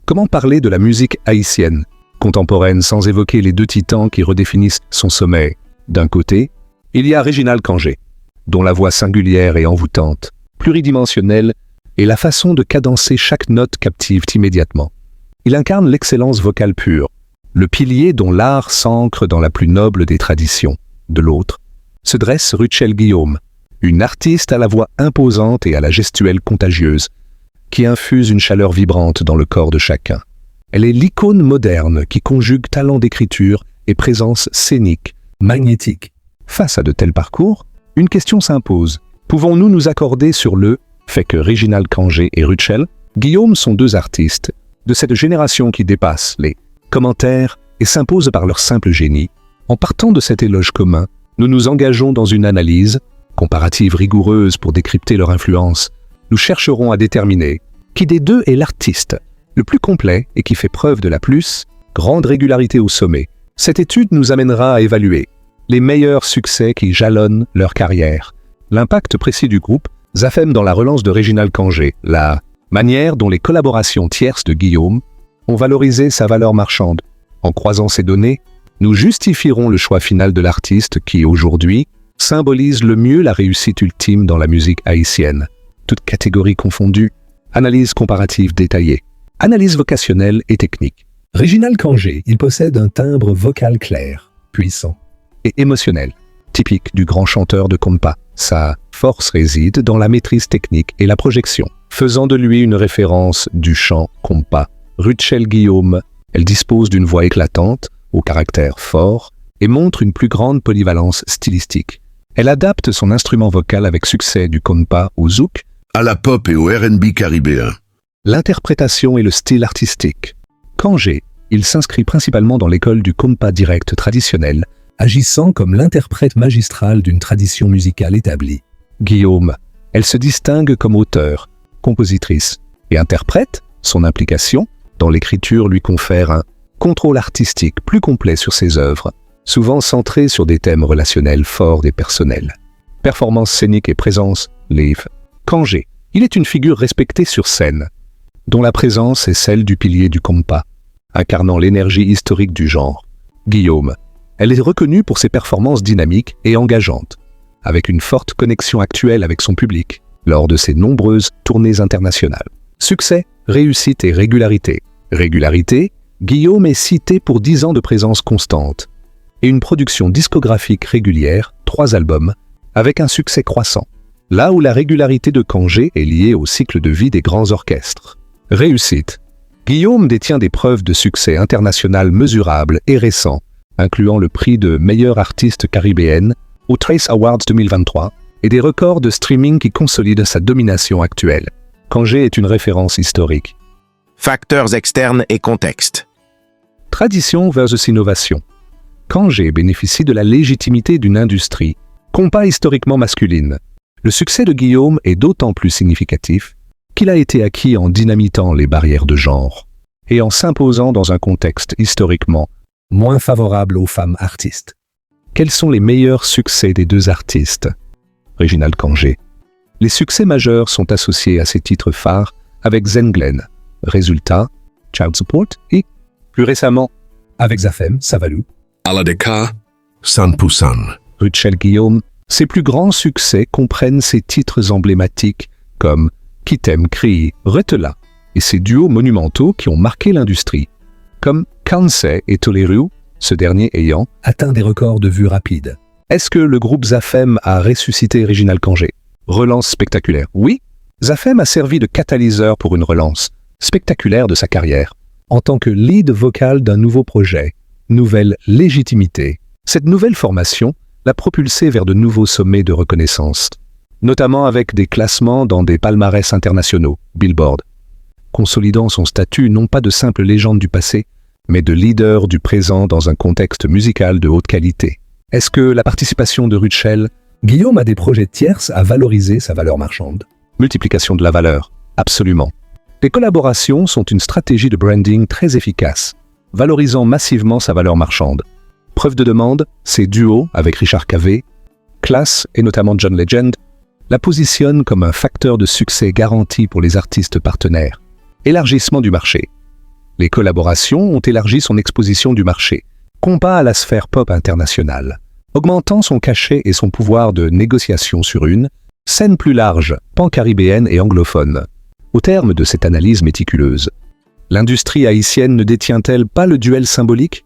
Comment parler de la musique haïtienne, contemporaine, sans évoquer les deux titans qui redéfinissent son sommet? D'un côté, il y a Réginald Kangé, dont la voix singulière et envoûtante, pluridimensionnelle, et la façon de cadencer chaque note captive immédiatement. Il incarne l'excellence vocale pure, le pilier dont l'art s'ancre dans la plus noble des traditions. De l'autre, se dresse Ruchel Guillaume, une artiste à la voix imposante et à la gestuelle contagieuse, qui infuse une chaleur vibrante dans le corps de chacun. Elle est l'icône moderne qui conjugue talent d'écriture et présence scénique, magnétique. Face à de tels parcours, une question s'impose. Pouvons-nous nous accorder sur le fait que Réginald Kangé et Ruchel Guillaume sont deux artistes de cette génération qui dépasse les commentaires et s'imposent par leur simple génie? En partant de cet éloge commun, nous nous engageons dans une analyse comparative rigoureuse pour décrypter leur influence. Nous chercherons à déterminer qui des deux est l'artiste le plus complet et qui fait preuve de la plus grande régularité au sommet. Cette étude nous amènera à évaluer les meilleurs succès qui jalonnent leur carrière, l'impact précis du groupe Zafem dans la relance de Réginald Kangé, la manière dont les collaborations tierces de Guillaume ont valorisé sa valeur marchande. En croisant ces données, nous justifierons le choix final de l'artiste qui, aujourd'hui, symbolise le mieux la réussite ultime dans la musique haïtienne. Toutes catégories confondues, analyse comparative détaillée, analyse vocationnelle et technique. Réginald Kangé, il possède un timbre vocal clair, puissant et émotionnel, typique du grand chanteur de compas. Sa force réside dans la maîtrise technique et la projection, faisant de lui une référence du chant compas. Ruchel Guillaume, elle dispose d'une voix éclatante, au caractère fort, et montre une plus grande polyvalence stylistique. Elle adapte son instrument vocal avec succès du compas au zouk, à la pop et au R&B caribéen. L'interprétation et le style artistique. Kangé, il s'inscrit principalement dans l'école du compas direct traditionnel, agissant comme l'interprète magistral d'une tradition musicale établie. Guillaume, elle se distingue comme auteure, compositrice et interprète. Son implication dans l'écriture lui confère un contrôle artistique plus complet sur ses œuvres, souvent centré sur des thèmes relationnels forts et personnels. Performance scénique et présence, live. Kangé, il est une figure respectée sur scène, dont la présence est celle du pilier du compas, incarnant l'énergie historique du genre. Guillaume, elle est reconnue pour ses performances dynamiques et engageantes, avec une forte connexion actuelle avec son public lors de ses nombreuses tournées internationales. Succès, réussite et régularité. Régularité, Guillaume est cité pour 10 ans de présence constante et une production discographique régulière, 3 albums, avec un succès croissant. Là où la régularité de Kangé est liée au cycle de vie des grands orchestres. Réussite. Guillaume détient des preuves de succès international mesurables et récents, incluant le prix de meilleure artiste caribéenne au Trace Awards 2023 et des records de streaming qui consolident sa domination actuelle. Kangé est une référence historique. Facteurs externes et contexte. Tradition versus innovation. Kangé bénéficie de la légitimité d'une industrie, compas historiquement masculine. Le succès de Guillaume est d'autant plus significatif qu'il a été acquis en dynamitant les barrières de genre et en s'imposant dans un contexte historiquement moins favorable aux femmes artistes. Quels sont les meilleurs succès des deux artistes? Réginald Kangé. Les succès majeurs sont associés à ses titres phares avec Zen Glen. Résultat, Child Support et, plus récemment, avec Zafem, Savalou. Aladeka, San Poussan. Ruchel Guillaume. Ses plus grands succès comprennent ses titres emblématiques comme Kitem Cri, Retela et ses duos monumentaux qui ont marqué l'industrie, comme Kansai et Toleru, ce dernier ayant atteint des records de vues rapides. Est-ce que le groupe Zafem a ressuscité Réginald Kangé? Relance spectaculaire. Oui, Zafem a servi de catalyseur pour une relance spectaculaire de sa carrière. En tant que lead vocal d'un nouveau projet, nouvelle légitimité, cette nouvelle formation l'a propulsé vers de nouveaux sommets de reconnaissance, notamment avec des classements dans des palmarès internationaux, Billboard, consolidant son statut non pas de simple légende du passé, mais de leader du présent dans un contexte musical de haute qualité. Est-ce que la participation de Ruchel, Guillaume a des projets tierces à valoriser sa valeur marchande? Multiplication de la valeur, absolument. Les collaborations sont une stratégie de branding très efficace, valorisant massivement sa valeur marchande. Preuve de demande, ses duos avec Richard Cavé, Class et notamment John Legend, la positionnent comme un facteur de succès garanti pour les artistes partenaires. Élargissement du marché. Les collaborations ont élargi son exposition du marché, compas à la sphère pop internationale, augmentant son cachet et son pouvoir de négociation sur une scène plus large, pan-caribéenne et anglophone. Au terme de cette analyse méticuleuse, l'industrie haïtienne ne détient-elle pas le duel symbolique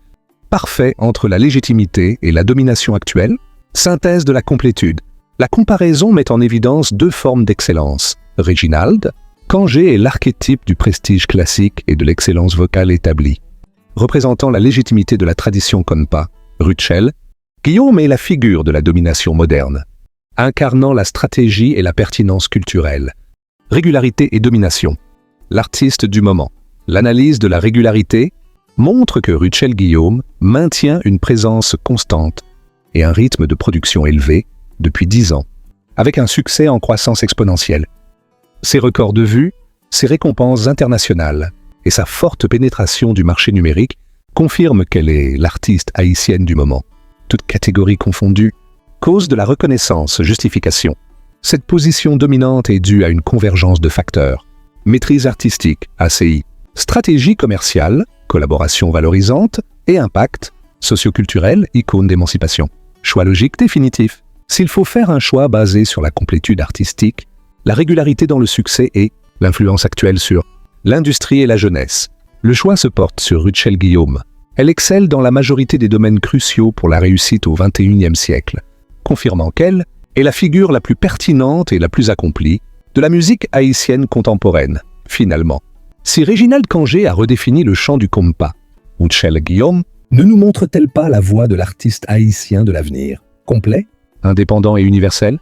parfait entre la légitimité et la domination actuelle? Synthèse de la complétude. La comparaison met en évidence deux formes d'excellence. Reginald, Kangé est l'archétype du prestige classique et de l'excellence vocale établie. Représentant la légitimité de la tradition compa, Rutschel, Guillaume est la figure de la domination moderne, incarnant la stratégie et la pertinence culturelle. Régularité et domination. L'artiste du moment. L'analyse de la régularité montre que Rutschel Guillaume maintient une présence constante et un rythme de production élevé depuis 10 ans, avec un succès en croissance exponentielle. Ses records de vues, ses récompenses internationales et sa forte pénétration du marché numérique confirment qu'elle est l'artiste haïtienne du moment. Toutes catégories confondues, cause de la reconnaissance, justification. Cette position dominante est due à une convergence de facteurs. Maîtrise artistique, ACI, stratégie commerciale, collaboration valorisante et impact, socioculturel, icône d'émancipation. Choix logique définitif. S'il faut faire un choix basé sur la complétude artistique, la régularité dans le succès et l'influence actuelle sur l'industrie et la jeunesse, le choix se porte sur Rutschel Guillaume. Elle excelle dans la majorité des domaines cruciaux pour la réussite au XXIe siècle, confirmant qu'elle est la figure la plus pertinente et la plus accomplie de la musique haïtienne contemporaine. Finalement, si Reginald Kangé a redéfini le chant du compa, Rutschel Guillaume Ne nous montre-t-elle pas la voix de l'artiste haïtien de l'avenir? Complet, indépendant et universel,